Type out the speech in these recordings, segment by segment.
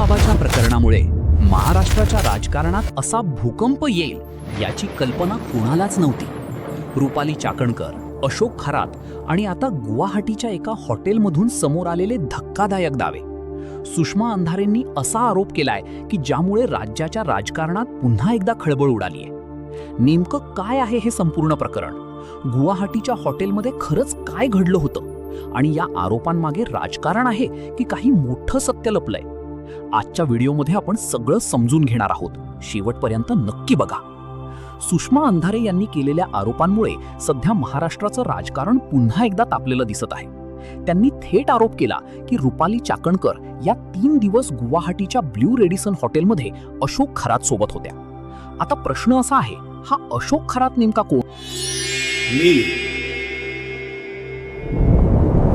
बाबाच्या प्रकरणामुळे महाराष्ट्राच्या राजकारणात असा भूकंप येईल याची कल्पना कुणालाच नव्हती. रुपाली चाकणकर, अशोक खरात आणि आता गुवाहाटीच्या एका हॉटेलमधून समोर आलेले धक्कादायक दावे. सुषमा अंधारेंनी असा आरोप केलाय की ज्यामुळे राज्याच्या राजकारणात पुन्हा एकदा खळबळ उडालीय. नेमकं काय आहे हे संपूर्ण प्रकरण? गुवाहाटीच्या हॉटेलमध्ये खरंच काय घडलं होतं? आणि या आरोपांमागे राजकारण आहे की काही मोठं सत्य लपलंय? आजच्या व्हिडिओमध्ये आपण सगळं समजून घेणार आहोत. शेवटपर्यंत नक्की बघा. सुषमा अंधारे यांनी केलेल्या आरोपांमुळे सध्या महाराष्ट्राचं राजकारण पुन्हा एकदा तापलेलं दिसत आहे. त्यांनी थेट आरोप केला की रुपाली चाकणकर या 3 दिवस गुवाहाटीच्या ब्ल्यू रेडिसन हॉटेलमध्ये अशोक खरात सोबत होत्या. आता प्रश्न असा आहे, हा अशोक खरात नेमका कोण?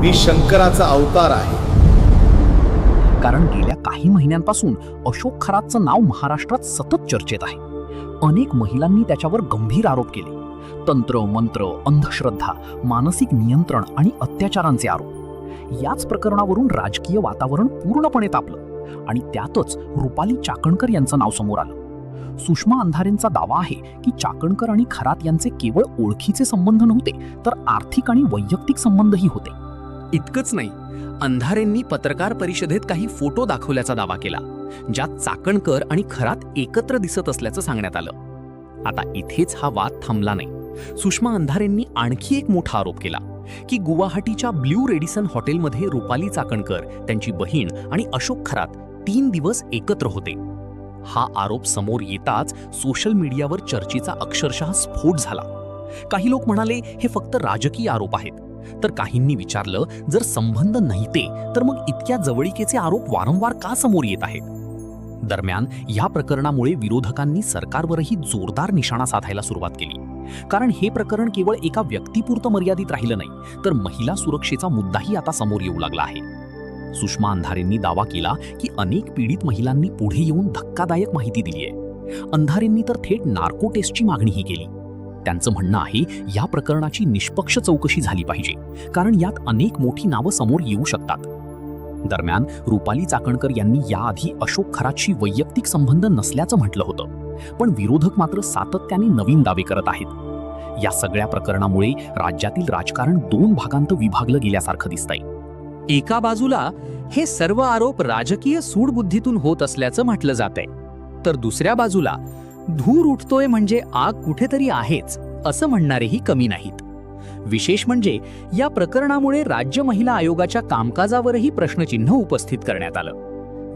मी शंकराचा अवतार आहे. कारण गेल्या काही महिन्यांपासून अशोक खरातचं नाव महाराष्ट्रात सतत चर्चेत आहे. अनेक महिलांनी त्याच्यावर गंभीर आरोप केले. तंत्र मंत्र, अंधश्रद्धा, मानसिक नियंत्रण आणि अत्याचारांचे आरोप. याच प्रकरणावरून राजकीय वातावरण पूर्णपणे तापलं आणि त्यातच रुपाली चाकणकर यांचं नाव समोर आलं. सुषमा अंधारेंचा दावा आहे की चाकणकर आणि खरात यांचे केवळ ओळखीचे संबंध नव्हते, तर आर्थिक आणि वैयक्तिक संबंधही होते. इतकंच नाही, अंधारेंनी पत्रकार परिषदेत काही फोटो दाखवल्याचा दावा केला, ज्यात चाकणकर आणि खरात एकत्र दिसत असल्याचं सांगण्यात आलं. आता इथेच हा वाद थांबला नाही. सुषमा अंधारेंनी आणखी एक मोठा आरोप केला की गुवाहाटीच्या ब्ल्यू रेडिसन हॉटेलमध्ये रुपाली चाकणकर, त्यांची बहीण आणि अशोक खरात 3 दिवस एकत्र होते. हा आरोप समोर येताच सोशल मीडियावर चर्चेचा अक्षरशः स्फोट झाला. काही लोक म्हणाले हे फक्त राजकीय आरोप आहेत, तर काहींनी विचारलं, जर संबंध नव्हते तर मग इतक्या जवळीकेचे आरोप वारंवार का समोर येत आहेत? दरम्यान या प्रकरणामुळे विरोधकांनी सरकारवरही जोरदार निशाणा साधायला सुरुवात केली. कारण हे प्रकरण केवळ एका व्यक्तीपुरतं मर्यादित राहिलं नाही, तर महिला सुरक्षेचा मुद्दाही आता समोर येऊ लागला आहे. सुषमा अंधारेंनी दावा केला की अनेक पीडित महिलांनी पुढे येऊन धक्कादायक माहिती दिली आहे. अंधारेंनी तर थेट नार्को टेस्टची मागणीही केली. त्यांचं म्हणणं आहे या प्रकरणाची निष्पक्ष चौकशी झाली पाहिजे, कारण यात अनेक मोठी नावं समोर येऊ शकतात. दरम्यान रुपाली चाकणकर यांनी याआधी अशोक खरातशी वैयक्तिक संबंध नसल्याचं म्हटलं होतं, पण विरोधक मात्र सातत्याने नवीन दावे करत आहेत. या सगळ्या प्रकरणामुळे राज्यातील राजकारण 2 भागांत विभागलं गेल्यासारखं दिसतंय. एका बाजूला हे सर्व आरोप राजकीय सूडबुद्धीतून होत असल्याचं म्हटलं जातंय, तर दुसऱ्या बाजूला धूर उठतोय म्हणजे आग कुठेतरी आहेच असं म्हणणारेही कमी नाहीत. विशेष म्हणजे या प्रकरणामुळे राज्य महिला आयोगाच्या कामकाजावरही प्रश्नचिन्ह उपस्थित करण्यात आलं.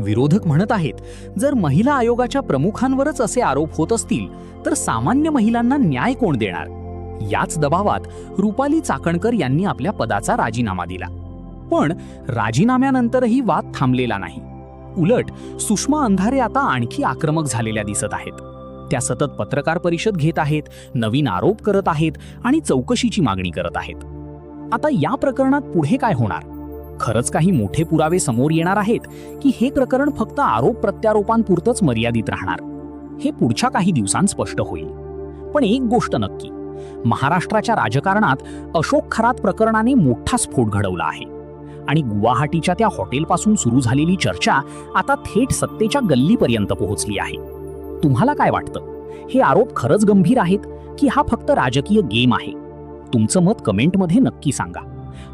विरोधक म्हणत आहेत, जर महिला आयोगाच्या प्रमुखांवरच असे आरोप होत असतील तर सामान्य महिलांना न्याय कोण देणार? याच दबावात रुपाली चाकणकर यांनी आपल्या पदाचा राजीनामा दिला. पण राजीनाम्यानंतरही वाद थांबलेला नाही. उलट सुषमा अंधारे आता आणखी आक्रमक झालेल्या दिसत आहेत. त्या सतत पत्रकार परिषद घेत आहेत, नवीन आरोप करत आहेत आणि चौकशीची मागणी करत आहेत. आता या प्रकरणात पुढे काय होणार? खरंच काही मोठे पुरावे समोर येणार आहेत की हे प्रकरण फक्त आरोप प्रत्यारोपांपुरतंच मर्यादित राहणार? हे पुढच्या काही दिवसांत स्पष्ट होईल. पण एक गोष्ट नक्की, महाराष्ट्राच्या राजकारणात अशोक खरात प्रकरणाने मोठा स्फोट घडवला आहे आणि गुवाहाटीच्या त्या हॉटेलपासून सुरू झालेली चर्चा आता थेट सत्तेच्या गल्लीपर्यंत पोहोचली आहे. तुम्हाला काय वाटतं? हे आरोप खरंच गंभीर आहेत की हा फक्त राजकीय गेम आहे? तुमचं मत कमेंटमध्ये नक्की सांगा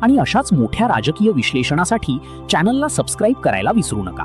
आणि अशाच मोठ्या राजकीय विश्लेषणासाठी चॅनलला सबस्क्राईब करायला विसरू नका.